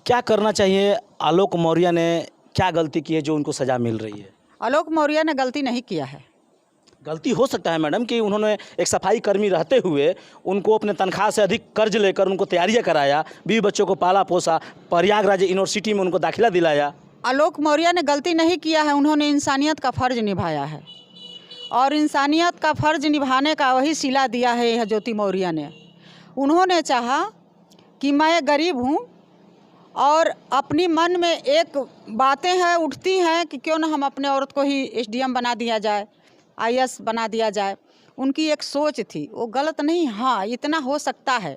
क्या करना चाहिए? आलोक मौर्य ने क्या गलती की है जो उनको सज़ा मिल रही है? आलोक मौर्य ने गलती नहीं किया है। गलती हो सकता है मैडम कि उन्होंने एक सफाई कर्मी रहते हुए उनको अपने तनख्वाह से अधिक कर्ज लेकर उनको तैयारियां कराया, बीवी बच्चों को पाला पोसा, प्रयागराज यूनिवर्सिटी में उनको दाखिला दिलाया। आलोक मौर्य ने गलती नहीं किया है, उन्होंने इंसानियत का फ़र्ज निभाया है और इंसानियत का फ़र्ज निभाने का वही सिला दिया है यह ज्योति मौर्य ने। उन्होंने चाहा कि मैं गरीब हूँ और अपनी मन में एक बातें हैं उठती हैं कि क्यों ना हम अपने औरत को ही एसडीएम बना दिया जाए, आईएएस बना दिया जाए। उनकी एक सोच थी, वो गलत नहीं। हाँ, इतना हो सकता है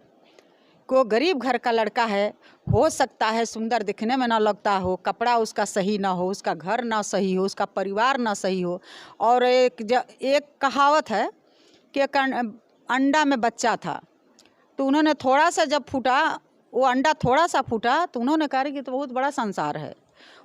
कि वो गरीब घर का लड़का है, हो सकता है सुंदर दिखने में ना लगता हो, कपड़ा उसका सही ना हो, उसका घर ना सही हो, उसका परिवार ना सही हो। और एक कहावत है कि अंडा में बच्चा था, तो उन्होंने थोड़ा सा जब फूटा, वो अंडा थोड़ा सा फूटा तो उन्होंने कहा कि तो बहुत बड़ा संसार है।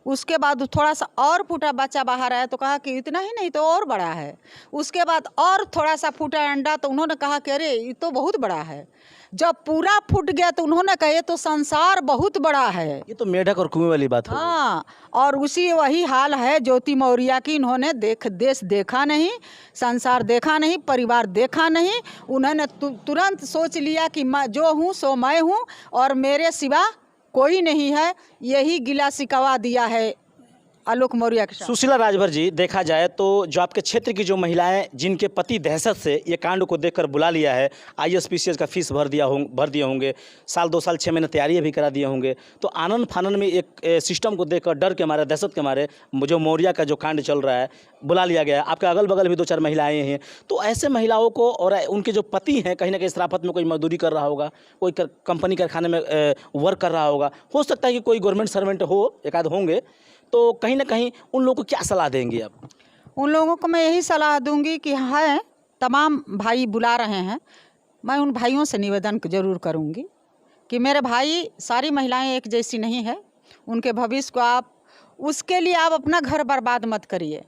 उसके बाद थोड़ा सा और फूटा, बच्चा बाहर आया तो कहा कि इतना ही नहीं तो और बड़ा है। उसके बाद और थोड़ा सा फूटा अंडा तो उन्होंने कहा कि अरे ये तो बहुत बड़ा है। जब पूरा फूट गया तो उन्होंने कहा ये तो संसार बहुत बड़ा है। ये तो मेढक और कुएं वाली बात हो गई। हाँ, और उसी वही हाल है ज्योति मौर्य की। इन्होंने देश देखा नहीं, संसार देखा नहीं, परिवार देखा नहीं। उन्होंने तुरंत सोच लिया कि मैं जो हूँ सो मैं हूँ और मेरे सिवा कोई नहीं है। यही गिला शिकवा दिया है आलोक मौर्य के साथ। सुशीला राजभर जी, देखा जाए तो जो आपके क्षेत्र की जो महिलाएं जिनके पति दहशत से ये कांड को देखकर बुला लिया है, ISPCS का फीस भर दिए होंगे, साल 2 साल 6 महीने तैयारियां भी करा दिए होंगे, तो आनन फानन में एक सिस्टम को देखकर डर के मारे, दहशत के मारे जो मौर्य का जो कांड चल रहा है बुला लिया गया है। आपके अगल बगल भी 2-4 महिलाएं हैं, तो ऐसे महिलाओं को और उनके जो पति हैं कहीं ना कहीं शराफत में कोई मजदूरी कर रहा होगा, कोई कंपनी कारखाने में वर्क कर रहा होगा, हो सकता है कि कोई गवर्नमेंट सर्वेंट हो, एक आध होंगे, तो कहीं ना कहीं उन लोगों को क्या सलाह देंगी आप? उन लोगों को मैं यही सलाह दूंगी कि है तमाम भाई बुला रहे हैं, मैं उन भाइयों से निवेदन जरूर करूंगी कि मेरे भाई, सारी महिलाएं एक जैसी नहीं है। उनके भविष्य को आप, उसके लिए आप अपना घर बर्बाद मत करिए।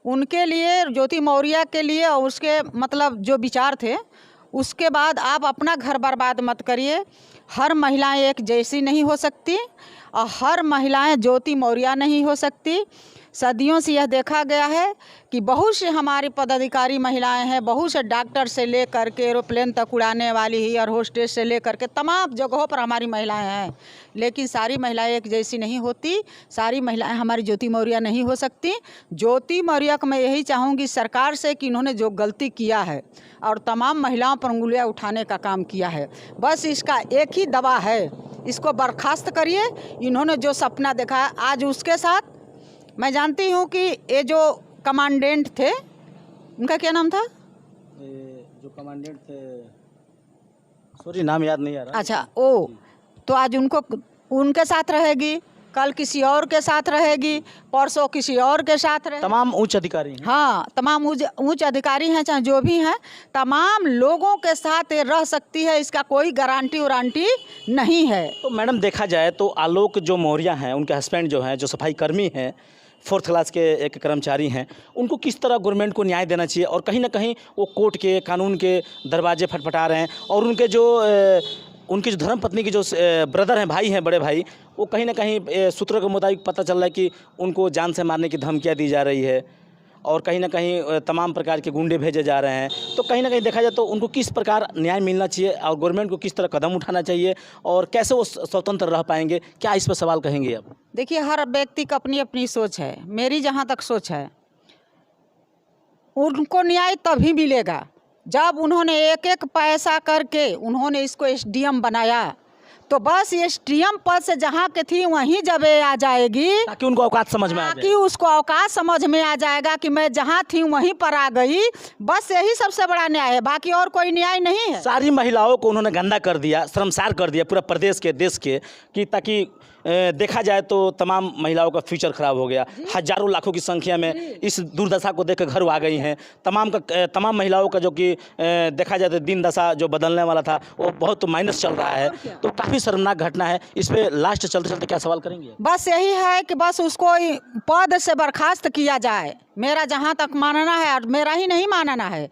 उनके लिए, ज्योति मौर्य के लिए और उसके मतलब जो विचार थे, उसके बाद आप अपना घर बर्बाद मत करिए। हर महिलाएं एक जैसी नहीं हो सकती और हर महिलाएं ज्योति मौर्य नहीं हो सकती। सदियों से यह देखा गया है कि बहुत से हमारी पदाधिकारी महिलाएं हैं, बहुत से डॉक्टर से लेकर के एरोप्लेन तक उड़ाने वाली ही और होस्टेस से लेकर के तमाम जगहों पर हमारी महिलाएं हैं, लेकिन सारी महिलाएं एक जैसी नहीं होती। सारी महिलाएं हमारी ज्योति मौर्य नहीं हो सकती। ज्योति मौर्य को मैं यही चाहूँगी सरकार से कि इन्होंने जो गलती किया है और तमाम महिलाओं पर उंगलियां उठाने का काम किया है, बस इसका एक ही दवा है, इसको बर्खास्त करिए। इन्होंने जो सपना देखा है आज उसके साथ, मैं जानती हूँ कि ये जो कमांडेंट थे, उनका क्या नाम था? जो कमांडेंट थे, सॉरी नाम याद नहीं आ रहा। अच्छा, ओ तो आज उनके साथ रहेगी, कल किसी और के साथ रहेगी, परसों किसी और के साथ रहेगी। तमाम उच्च अधिकारी हैं। हाँ, तमाम उच्च अधिकारी हैं, चाहे जो भी हैं, तमाम लोगों के साथ ये रह सकती है, इसका कोई गारंटी वारंटी नहीं है। तो मैडम देखा जाए तो आलोक जो मौर्य हैं, उनके हस्बैंड जो हैं, जो सफाई कर्मी हैं, 4th क्लास के एक कर्मचारी हैं, उनको किस तरह गवर्नमेंट को न्याय देना चाहिए? और कहीं ना कहीं वो कोर्ट के, कानून के दरवाजे फटफटा रहे हैं और उनकी जो धर्मपत्नी की जो ब्रदर हैं, भाई हैं, बड़े भाई, वो कहीं ना कहीं सूत्रों के मुताबिक पता चल रहा है कि उनको जान से मारने की धमकियाँ दी जा रही है और कहीं ना कहीं तमाम प्रकार के गुंडे भेजे जा रहे हैं। तो कहीं ना कहीं देखा जाए तो उनको किस प्रकार न्याय मिलना चाहिए और गवर्नमेंट को किस तरह कदम उठाना चाहिए और कैसे वो स्वतंत्र रह पाएंगे? क्या इस पर सवाल कहेंगे आप? देखिए, हर व्यक्ति की अपनी अपनी सोच है। मेरी जहाँ तक सोच है, उनको न्याय तभी मिलेगा जब उन्होंने एक एक पैसा करके उन्होंने इसको एसडीएम बनाया। तो बस एसडीएम पद से जहाँ के थी वहीं जब ये आ जाएगी, ताकि उनको औकात समझ में आ जाए, ताकि उसको औकात समझ में आ जाएगा कि मैं जहाँ थी वहीं पर आ गई। बस यही सबसे बड़ा न्याय है, बाकी और कोई न्याय नहीं है। सारी महिलाओं को उन्होंने गंदा कर दिया, शर्मसार कर दिया पूरा प्रदेश के, देश के, कि ताकि देखा जाए तो तमाम महिलाओं का फ्यूचर खराब हो गया। हजारों लाखों की संख्या में इस दुर्दशा को देखकर घर आ गई हैं। तमाम महिलाओं का जो कि देखा जाए तो दिन दशा जो बदलने वाला था वो बहुत माइनस चल रहा है। तो काफ़ी शर्मनाक घटना है। इस पर लास्ट चलते चलते क्या सवाल करेंगे? बस यही है कि बस उसको पद से बर्खास्त किया जाए। मेरा जहाँ तक मानना है, और मेरा ही नहीं मानना है,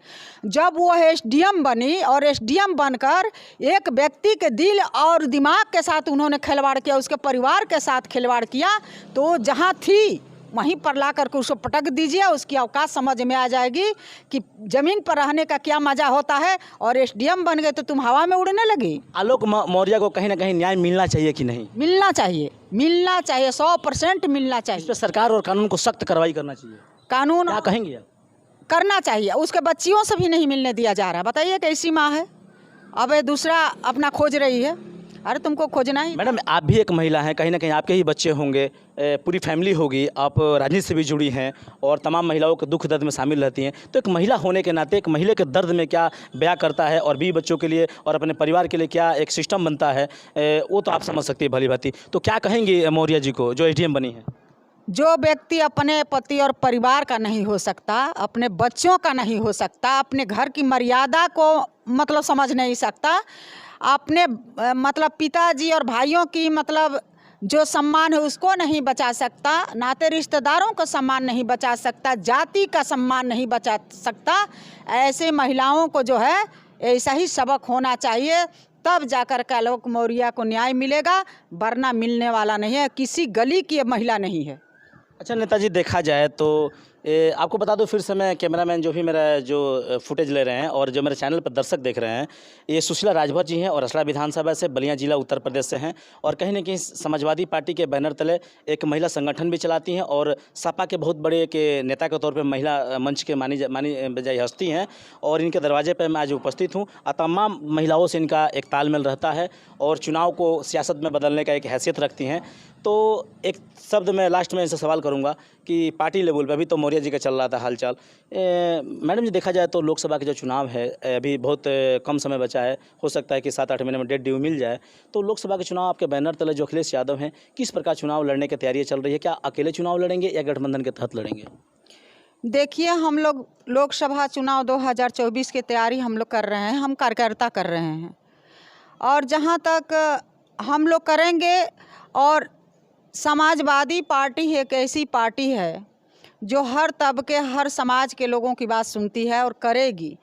जब वो एसडीएम बनी और एसडीएम बनकर एक व्यक्ति के दिल और दिमाग के साथ उन्होंने खिलवाड़ किया, उसके परिवार के साथ खिलवाड़ किया, तो जहाँ थी वहीं पर ला करके उसको पटक दीजिए, उसकी औकात समझ में आ जाएगी कि ज़मीन पर रहने का क्या मज़ा होता है। और एसडीएम बन गए तो तुम हवा में उड़ने लगे। आलोक मौर्य को कहीं ना कहीं न्याय मिलना चाहिए कि नहीं? मिलना चाहिए, मिलना चाहिए, 100% मिलना इस चाहिए। पर सरकार और कानून को सख्त कार्रवाई करना चाहिए। कानून क्या कहेंगे आप? करना चाहिए। उसके बच्चियों से भी नहीं मिलने दिया जा रहा। बताइए कैसी माँ है, अब ये दूसरा अपना खोज रही है। अरे तुमको खोजना ही। मैडम, आप भी एक महिला हैं, कहीं ना कहीं आपके ही बच्चे होंगे, पूरी फैमिली होगी, आप राजनीति से भी जुड़ी हैं और तमाम महिलाओं के दुख दर्द में शामिल रहती हैं, तो एक महिला होने के नाते एक महिला के दर्द में क्या बयां करता है और 20 बच्चों के लिए और अपने परिवार के लिए क्या एक सिस्टम बनता है, वो तो आप समझ सकती है भली भांति। तो क्या कहेंगे मौर्य जी को जो एसडीएम बनी है? जो व्यक्ति अपने पति और परिवार का नहीं हो सकता, अपने बच्चों का नहीं हो सकता, अपने घर की मर्यादा को मतलब समझ नहीं सकता, अपने मतलब पिताजी और भाइयों की मतलब जो सम्मान है उसको नहीं बचा सकता, नाते रिश्तेदारों का सम्मान नहीं बचा सकता, जाति का सम्मान नहीं बचा सकता, ऐसे महिलाओं को जो है ऐसा ही सबक होना चाहिए, तब जाकर के आलोक मौर्य को न्याय मिलेगा, वरना मिलने वाला नहीं है। किसी गली की महिला नहीं है। अच्छा नेताजी, देखा जाए तो आपको बता दो फिर से, मैं कैमरामैन जो भी मेरा जो फुटेज ले रहे हैं और जो मेरे चैनल पर दर्शक देख रहे हैं, ये सुशीला राजभर जी हैं और असला विधानसभा से, बलिया जिला उत्तर प्रदेश से हैं और कहीं ना कहीं समाजवादी पार्टी के बैनर तले एक महिला संगठन भी चलाती हैं और सपा के बहुत बड़े के नेता के तौर पर महिला मंच के मानी बजाई हस्ती हैं और इनके दरवाजे पर मैं आज उपस्थित हूँ। तमाम महिलाओं से इनका एक तालमेल रहता है और चुनाव को सियासत में बदलने का एक हैसियत रखती हैं। तो एक शब्द मैं लास्ट में इनसे सवाल करूंगा कि पार्टी लेवल पे अभी तो मौर्य जी का चल रहा था हालचाल, मैडम जी देखा जाए तो लोकसभा के जो चुनाव है अभी बहुत कम समय बचा है, हो सकता है कि 7-8 महीने में डेट ड्यू मिल जाए, तो लोकसभा के चुनाव आपके बैनर तले जो अखिलेश यादव हैं, किस प्रकार चुनाव लड़ने की तैयारी चल रही है? क्या अकेले चुनाव लड़ेंगे या गठबंधन के तहत लड़ेंगे? देखिए, हम लोग लोकसभा चुनाव 2024 की तैयारी हम लोग कर रहे हैं, हम कार्यकर्ता कर रहे हैं और जहाँ तक हम लोग करेंगे। और समाजवादी पार्टी एक ऐसी पार्टी है जो हर तबके हर समाज के लोगों की बात सुनती है और करेगी।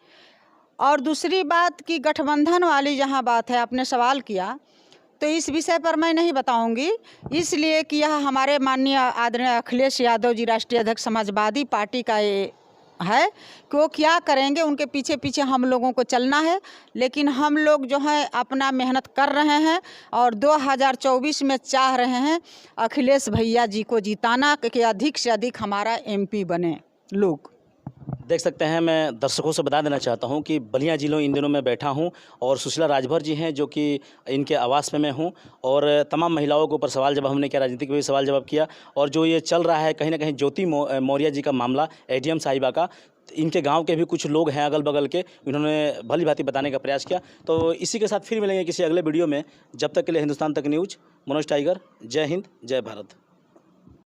और दूसरी बात कि गठबंधन वाली जहाँ बात है, आपने सवाल किया, तो इस विषय पर मैं नहीं बताऊंगी, इसलिए कि यह हमारे माननीय आदरणीय अखिलेश यादव जी राष्ट्रीय अध्यक्ष समाजवादी पार्टी का ये है कि वो क्या करेंगे, उनके पीछे पीछे हम लोगों को चलना है। लेकिन हम लोग जो है अपना मेहनत कर रहे हैं और 2024 में चाह रहे हैं अखिलेश भैया जी को जिताना कि अधिक से अधिक हमारा एमपी बने लोग। देख सकते हैं, मैं दर्शकों से बता देना चाहता हूं कि बलिया जिलों इन दिनों में बैठा हूं और सुशीला राजभर जी हैं जो कि इनके आवास पे मैं हूं और तमाम महिलाओं के ऊपर सवाल जवाब हमने किया, राजनीतिक भी सवाल जवाब किया और जो ये चल रहा है कहीं ना कहीं ज्योति मौर्य जी का मामला एडीएम साहिबा का, इनके गांव के भी कुछ लोग हैं अगल बगल के, इन्होंने भली भांति बताने का प्रयास किया। तो इसी के साथ फिर मिलेंगे किसी अगले वीडियो में, जब तक के लिए हिंदुस्तान तक न्यूज़, मनोज टाइगर, जय हिंद, जय भारत।